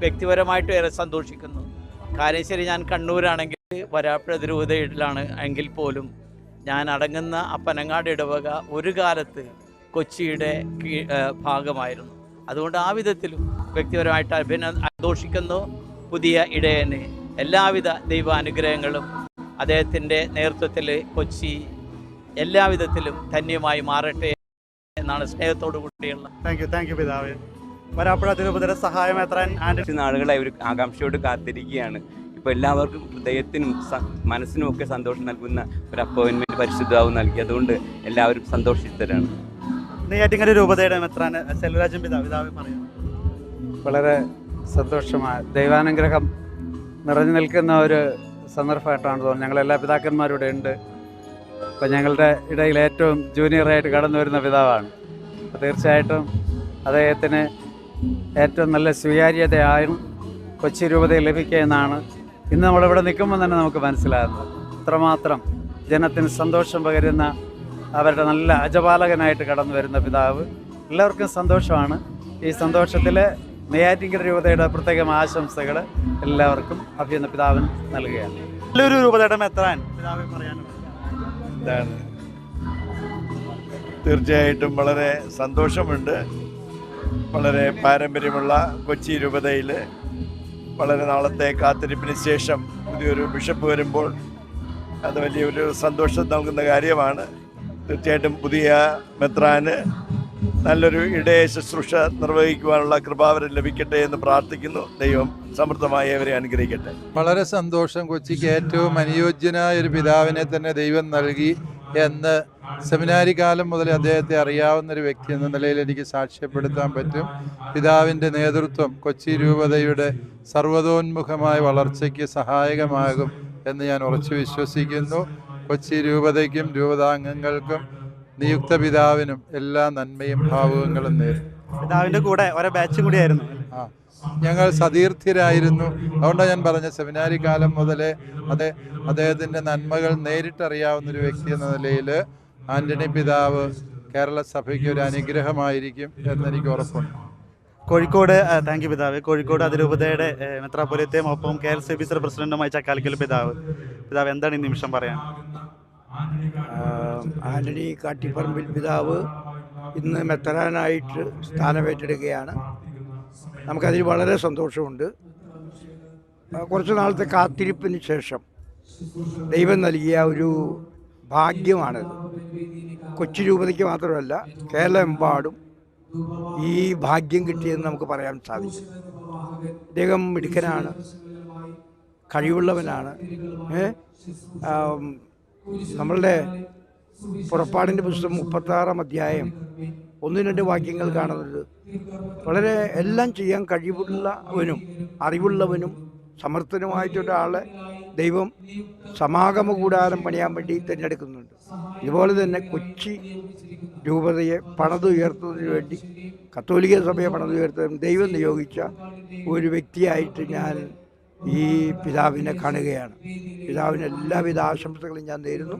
വ്യക്തിപരമായിട്ട് ഏറെ സന്തോഷിക്കുന്നു. കാര്യം ശരി, ഞാൻ കണ്ണൂരാണെങ്കിൽ വരാപ്പുഴ രൂപതയിലാണ് എങ്കിൽ പോലും ഞാൻ അടങ്ങുന്ന അപ്പനങ്ങാട് ഇടവക ഒരു കാലത്ത് കൊച്ചിയുടെ ഭാഗമായിരുന്നു. അതുകൊണ്ട് ആ വിധത്തിലും വ്യക്തിപരമായിട്ട് സന്തോഷിക്കുന്നു. പുതിയ ഇടയന് എല്ലാവിധ ദൈവാനുഗ്രഹങ്ങളും അദ്ദേഹത്തിൻ്റെ നേതൃത്വത്തിൽ കൊച്ചി എല്ലാവിധത്തിലും ധന്യമായി മാറട്ടെ എന്നാണ് സ്നേഹത്തോടു കൂടിയുള്ള. താങ്ക് യു പിതാവേ. വരാപ്പുഴ തിരുപതിയുടെ സഹായം എത്താൻ നാളുകളായി ഒരു ആകാംക്ഷയോട് കാത്തിരിക്കുകയാണ്. ഇപ്പോൾ എല്ലാവർക്കും ഹൃദയത്തിനും മനസ്സിനും ഒക്കെ സന്തോഷം നൽകുന്ന ഒരു അപ്പോയിൻമെൻറ്റ് പരിശുദ്ധാവ് നൽകി. അതുകൊണ്ട് എല്ലാവരും സന്തോഷിതരാണ്. നെയ്യാറ്റിൻകര രൂപതയുടെ മെത്രാൻ സെൽവരാജൻ പിതാവ് പറയുന്നു. വളരെ സന്തോഷമായ ദൈവാനുഗ്രഹം നിറഞ്ഞു നിൽക്കുന്ന ഒരു സന്ദർഭമായിട്ടാണ് തോന്നുന്നത്. ഞങ്ങളെല്ലാ പിതാക്കന്മാരും ഇവിടെ ഉണ്ട്. ഇപ്പം ഞങ്ങളുടെ ഇടയിൽ ഏറ്റവും ജൂനിയറായിട്ട് കടന്നു വരുന്ന പിതാവാണ്. തീർച്ചയായിട്ടും അദ്ദേഹത്തിന് ഏറ്റവും നല്ല സ്വീകാര്യതയായും കൊച്ചി രൂപതയിൽ ലഭിക്കുക എന്നാണ് ഇന്ന് നമ്മളിവിടെ നിൽക്കുമ്പോൾ തന്നെ നമുക്ക് മനസ്സിലാകുന്നത്. ഇത്രമാത്രം ജനത്തിന് സന്തോഷം പകരുന്ന അവരുടെ നല്ല അജപാലകനായിട്ട് കടന്നു വരുന്ന പിതാവ്. എല്ലാവർക്കും സന്തോഷമാണ്. ഈ സന്തോഷത്തിൽ നെയ്യാറ്റിൻകര രൂപതയുടെ പ്രത്യേകം ആശംസകൾ എല്ലാവർക്കും അഭിനന്ദ പിതാവിന് നൽകുകയാണ്. നല്ലൊരു രൂപതയുടെ മെത്രാൻ പിതാവ് പറയാനുള്ളത് എന്താണ്? തീർച്ചയായിട്ടും വളരെ സന്തോഷമുണ്ട്. വളരെ പാരമ്പര്യമുള്ള കൊച്ചി രൂപതയിൽ വളരെ നാളത്തെ കാത്തിരിപ്പിന് ശേഷം പുതിയൊരു ബിഷപ്പ് വരുമ്പോൾ അത് വലിയൊരു സന്തോഷം നൽകുന്ന കാര്യമാണ്. തീർച്ചയായിട്ടും പുതിയ മെത്രാന് നല്ലൊരു ഇടയ ശുശ്രൂഷ നിർവഹിക്കുവാനുള്ള കൃപാവരം ലഭിക്കട്ടെ എന്ന് പ്രാർത്ഥിക്കുന്നു. ദൈവം സമൃദ്ധമായി അവരെ അനുഗ്രഹിക്കട്ടെ. വളരെ സന്തോഷം. കൊച്ചിക്ക് ഏറ്റവും അനുയോജ്യനായ ഒരു പിതാവിനെ തന്നെ ദൈവം നൽകി എന്ന് സെമിനാരി കാലം മുതൽ അദ്ദേഹത്തെ അറിയാവുന്നൊരു വ്യക്തി എന്ന നിലയിൽ എനിക്ക് സാക്ഷ്യപ്പെടുത്താൻ പറ്റും. പിതാവിൻ്റെ നേതൃത്വം കൊച്ചി രൂപതയുടെ സർവ്വതോന്മുഖമായ വളർച്ചയ്ക്ക് സഹായകമാകും എന്ന് ഞാൻ ഉറച്ചു വിശ്വസിക്കുന്നു. കൊച്ചി രൂപതയ്ക്കും രൂപതാംഗങ്ങൾക്കും നിയുക്ത പിതാവിനും എല്ലാ നന്മയും ഭാവുകങ്ങളും നേരും. പിതാവിൻ്റെ കൂടെ ഒരേ ബാച്ചും കൂടിയായിരുന്നു. ഞങ്ങൾ സതീർത്ഥ്യരായിരുന്നു. അതുകൊണ്ടാണ് ഞാൻ പറഞ്ഞ സെമിനാരി കാലം മുതലേ അദ്ദേഹത്തിൻ്റെ നന്മകൾ നേരിട്ടറിയാവുന്നൊരു വ്യക്തി എന്ന നിലയിൽ ആൻ്റണി പിതാവ് കേരള സഭയ്ക്ക് ഒരു അനുഗ്രഹമായിരിക്കും എന്നെനിക്ക് ഉറപ്പുണ്ട്. കോഴിക്കോട് താങ്ക് യു പിതാവ്. കോഴിക്കോട് അതിരൂപതയുടെ മെത്രാപ്പൊലീത്തയും ഒപ്പം KLCBC പ്രസിഡന്റുമായി ചക്കാലക്കൽ പിതാവ് എന്താണ് ഈ നിമിഷം പറയാൻ? ആന്റണി കാട്ടിപ്പറമ്പിൽ പിതാവ് ഇന്ന് മെത്രാനായിട്ട് സ്ഥാനമേറ്റെടുക്കുകയാണ്. നമുക്കതിൽ വളരെ സന്തോഷമുണ്ട്. കുറച്ച് നാളത്തെ കാത്തിരിപ്പിന് ശേഷം ദൈവം നൽകിയ ഒരു ഭാഗ്യമാണിത്. കൊച്ചി രൂപതയ്ക്ക് മാത്രമല്ല കേരളമെമ്പാടും ഈ ഭാഗ്യം കിട്ടിയെന്ന് നമുക്ക് പറയാൻ സാധിക്കും. അദ്ദേഹം മിടുക്കനാണ്, കഴിവുള്ളവനാണ്. നമ്മളുടെ പുറപ്പാടിൻ്റെ പുസ്തകം 36-ാം അധ്യായം 1-2 വാക്യങ്ങൾ കാണുന്നത് വളരെ എല്ലാം ചെയ്യാൻ കഴിവുള്ളവനും അറിവുള്ളവനും സമർത്ഥനുമായിട്ടൊരാളെ ദൈവം സമാഗമ കൂടാരം പണിയാൻ വേണ്ടി തിരഞ്ഞെടുക്കുന്നുണ്ട്. ഇതുപോലെ തന്നെ കൊച്ചി രൂപതയെ പണിതുയർത്തുന്നതിന് വേണ്ടി കത്തോലിക്ക സഭയെ പണിതുയർത്തുന്നതിന് ദൈവം നിയോഗിച്ച ഒരു വ്യക്തിയായിട്ട് ഞാൻ ഈ പിതാവിനെ കാണുകയാണ്. പിതാവിന് എല്ലാവിധ ആശംസകളും ഞാൻ നേരുന്നു,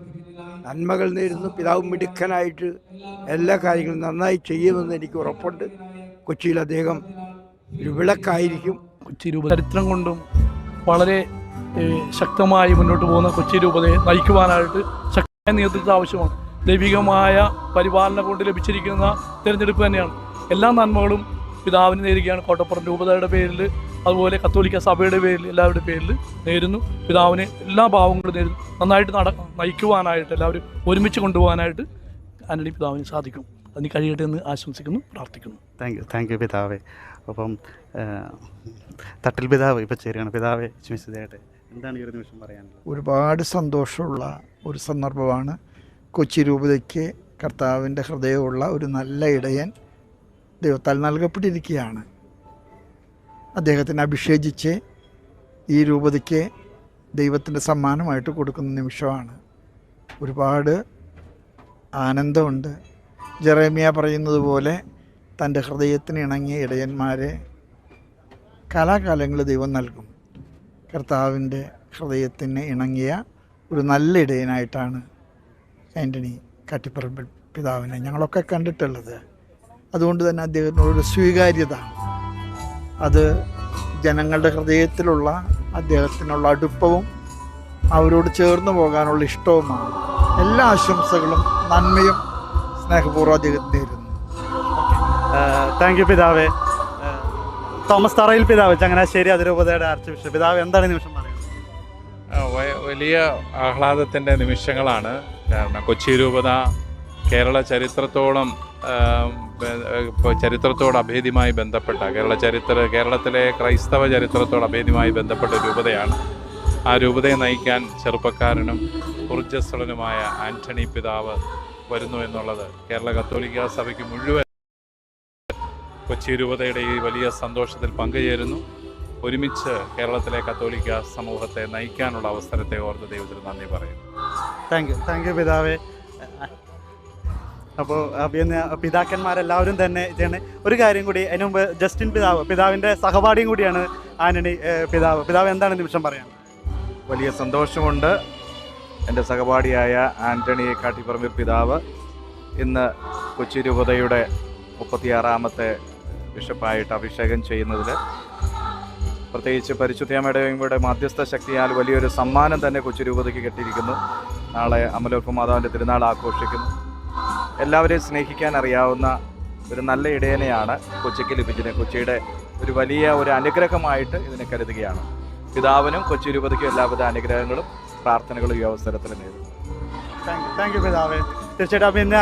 നന്മകൾ നേരുന്നു. പിതാവ് മിടുക്കനായിട്ട് എല്ലാ കാര്യങ്ങളും നന്നായി ചെയ്യുമെന്ന് എനിക്ക് ഉറപ്പുണ്ട്. കൊച്ചിയിൽ അദ്ദേഹം ഒരു വിളക്കായിരിക്കും. കൊച്ചി രൂപത ചരിത്രം കൊണ്ടും വളരെ ശക്തമായി മുന്നോട്ട് പോകുന്ന കൊച്ചി രൂപതയെ നയിക്കുവാനായിട്ട് ശക്തമായ നേതൃത്വം ആവശ്യമാണ്. ദൈവികമായ പരിപാലനം കൊണ്ട് ലഭിച്ചിരിക്കുന്ന തിരഞ്ഞെടുപ്പ് തന്നെയാണ്. എല്ലാ നന്മകളും പിതാവിന് നേരുകയാണ്. കോട്ടപ്പുറം രൂപതയുടെ പേരിൽ, അതുപോലെ കത്തോലിക്ക സഭയുടെ പേരിൽ, എല്ലാവരുടെ പേരിൽ നേരുന്നു. പിതാവിന് എല്ലാ ഭാവങ്ങളും നേരുന്നു. നന്നായിട്ട് നയിക്കുവാനായിട്ട്, എല്ലാവരും ഒരുമിച്ച് കൊണ്ടുപോകാനായിട്ട് ആന്റണി പിതാവിന് സാധിക്കും. അതിന് കഴിയട്ടെ എന്ന് ആശംസിക്കുന്നു, പ്രാർത്ഥിക്കുന്നു. താങ്ക് യു പിതാവേ. അപ്പം തട്ടിൽ പിതാവ് ഇപ്പം ചേരുകയാണ്. പിതാവെ വിശ്വസിതയായിട്ട് എന്താണ് ഈ ഒരു നിമിഷം പറയാനുള്ളത്? ഒരുപാട് സന്തോഷമുള്ള ഒരു സന്ദർഭമാണ്. കൊച്ചി രൂപതയ്ക്ക് കർത്താവിൻ്റെ ഹൃദയമുള്ള ഒരു നല്ല ഇടയൻ ദൈവത്താൽ നൽകപ്പെട്ടിരിക്കുകയാണ്. അദ്ദേഹത്തിന് അഭിഷേചിച്ച് ഈ രൂപതയ്ക്ക് ദൈവത്തിൻ്റെ സമ്മാനമായിട്ട് കൊടുക്കുന്ന നിമിഷമാണ്. ഒരുപാട് ആനന്ദമുണ്ട്. ജെറേമിയ പറയുന്നത് പോലെ തൻ്റെ ഹൃദയത്തിന് ഇണങ്ങിയ ഇടയന്മാരെ കാലാകാലങ്ങളിൽ ദൈവം നൽകും. കർത്താവിൻ്റെ ഹൃദയത്തിന് ഇണങ്ങിയ ഒരു നല്ല ഇടയനായിട്ടാണ് ആൻ്റണി കാട്ടിപ്പറമ്പിൽ പിതാവിനെ ഞങ്ങളൊക്കെ കണ്ടിട്ടുള്ളത്. അതുകൊണ്ട് തന്നെ അദ്ദേഹത്തിനോട് സ്വീകാര്യത അത് ജനങ്ങളുടെ ഹൃദയത്തിലുള്ള അദ്ദേഹത്തിനുള്ള അടുപ്പവും അവരോട് ചേർന്ന് പോകാനുള്ള ഇഷ്ടവുമാണ്. എല്ലാ ആശംസകളും നന്മയും സ്നേഹപൂർവ്വം അദ്ദേഹത്തിന് നേരുന്നു. താങ്ക് യു പിതാവേ. തോമസ് തറയിൽ പിതാവ്, ചങ്ങനാശ്ശേരി അതിരൂപതയുടെ ആർച്ച് ബിഷപ്പ്. പിതാവ് എന്താണ് ഈ നിമിഷം പറയുന്നത്? വലിയ ആഹ്ലാദത്തിൻ്റെ നിമിഷങ്ങളാണ്. കാരണം കൊച്ചി രൂപത കേരള ചരിത്രത്തോളം ചരിത്രത്തോട് അഭേദ്യമായി ബന്ധപ്പെട്ട കേരളത്തിലെ ക്രൈസ്തവ ചരിത്രത്തോട് അഭേദ്യമായി ബന്ധപ്പെട്ട രൂപതയാണ്. ആ രൂപതയെ നയിക്കാൻ ചെറുപ്പക്കാരനും ഊർജ്ജസ്വലനുമായ ആൻ്റണി പിതാവ് വരുന്നു എന്നുള്ളത് കേരള കത്തോലിക്ക സഭയ്ക്ക് മുഴുവൻ കൊച്ചി രൂപതയുടെ ഈ വലിയ സന്തോഷത്തിൽ പങ്കുചേരുന്നു. ഒരുമിച്ച് കേരളത്തിലെ കത്തോലിക്ക സമൂഹത്തെ നയിക്കാനുള്ള അവസരത്തെ ഓർത്ത് ദൈവത്തിന് നന്ദി പറയുന്നു. താങ്ക് യു പിതാവേ. അപ്പോൾ പിന്നെ പിതാക്കന്മാരെല്ലാവരും തന്നെ ചെയ്യണേ. ഒരു കാര്യം കൂടി, അതിന് മുമ്പ് ജസ്റ്റിൻ പിതാവിൻ്റെ സഹപാഠിയും കൂടിയാണ് ആന്റണി പിതാവ് എന്താണ് നിമിഷം പറയാൻ? വലിയ സന്തോഷമുണ്ട്. എൻ്റെ സഹപാഠിയായ ആൻ്റണി കാട്ടിപ്പറമ്പിൽ പിതാവ് ഇന്ന് കൊച്ചി രൂപതയുടെ 36ാമത്തെ ബിഷപ്പായിട്ട് അഭിഷേകം ചെയ്യുന്നതിൽ, പ്രത്യേകിച്ച് പരിശുദ്ധമ്മയുടെ മധ്യസ്ഥ ശക്തിയാൽ വലിയൊരു സമ്മാനം തന്നെ കൊച്ചി രൂപതയ്ക്ക് കിട്ടിയിരിക്കുന്നു. നാളെ അമലോക്ക് മാതാവിൻ്റെ തിരുനാൾ ആഘോഷിക്കുന്നു. എല്ലാവരെയും സ്നേഹിക്കാൻ അറിയാവുന്ന ഒരു നല്ല ഇടയനെയാണ് കൊച്ചിക്ക് ലഭിച്ചത്. കൊച്ചിയുടെ ഒരു വലിയ അനുഗ്രഹമായിട്ട് ഇതിനെ കരുതുകയാണ്. പിതാവിനും കൊച്ചി രൂപതയ്ക്കും എല്ലാവിധ അനുഗ്രഹങ്ങളും പ്രാർത്ഥനകളും ഈ അവസരത്തിൽ നേരുന്നു. താങ്ക് യു പിതാവേ. തീർച്ചയായിട്ടും പിന്നെ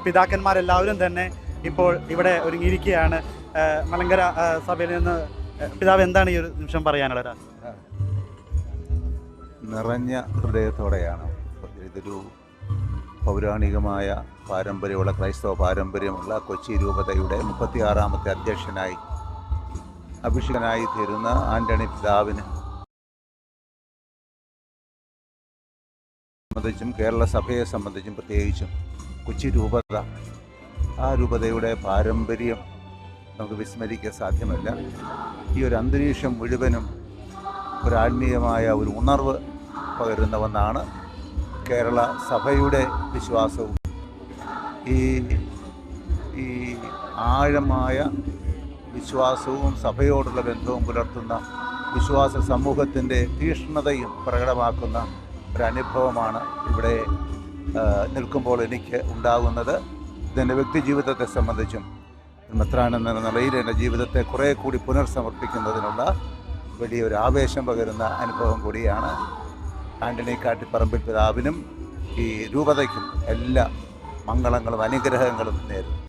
പിതാക്കന്മാരെല്ലാവരും തന്നെ ഇപ്പോൾ ഇവിടെ ഒരുങ്ങിയിരിക്കുകയാണ്. മലങ്കര സഭയിൽ നിന്ന് പിതാവ് എന്താണ് ഈ ഒരു നിമിഷം പറയാനുള്ളത്? നിറഞ്ഞ ഹൃദയത്തോടെയാണ്. ഇതൊരു പൗരാണികമായ പാരമ്പര്യമുള്ള ക്രൈസ്തവ പാരമ്പര്യമുള്ള കൊച്ചി രൂപതയുടെ 36ാമത്തെ അധ്യക്ഷനായി അഭിഷേകനായി തീരുന്ന ആൻ്റണി പിതാവിന് സംബന്ധിച്ചും കേരള സഭയെ സംബന്ധിച്ചും പ്രത്യേകിച്ചും കൊച്ചി രൂപത, ആ രൂപതയുടെ പാരമ്പര്യം നമുക്ക് വിസ്മരിക്കാൻ സാധ്യമല്ല. ഈ ഒരു അന്തരീക്ഷം മുഴുവനും ആത്മീയമായ ഒരു ഉണർവ് പകരുന്ന ഒന്നാണ്. കേരള സഭയുടെ വിശ്വാസവും ഈ ആഴമായ വിശ്വാസവും സഭയോടുള്ള ബന്ധവും പുലർത്തുന്ന വിശ്വാസ സമൂഹത്തിൻ്റെ തീക്ഷ്ണതയും പ്രകടമാക്കുന്ന ഒരനുഭവമാണ് ഇവിടെ നിൽക്കുമ്പോൾ എനിക്ക് ഉണ്ടാകുന്നത്. ഇതെൻ്റെ വ്യക്തി ജീവിതത്തെ സംബന്ധിച്ചും മെത്രാനെന്ന നിലയിൽ എൻ്റെ ജീവിതത്തെ കുറേ കൂടി പുനർസമർപ്പിക്കുന്നതിനുള്ള വലിയൊരു ആവേശം പകരുന്ന അനുഭവം കൂടിയാണ്. ആൻ്റണി കാട്ടിപ്പറമ്പിൽ പിതാവിനും ഈ രൂപതയ്ക്കും എല്ലാ മംഗളങ്ങളും അനുഗ്രഹങ്ങളും നേരുന്നു.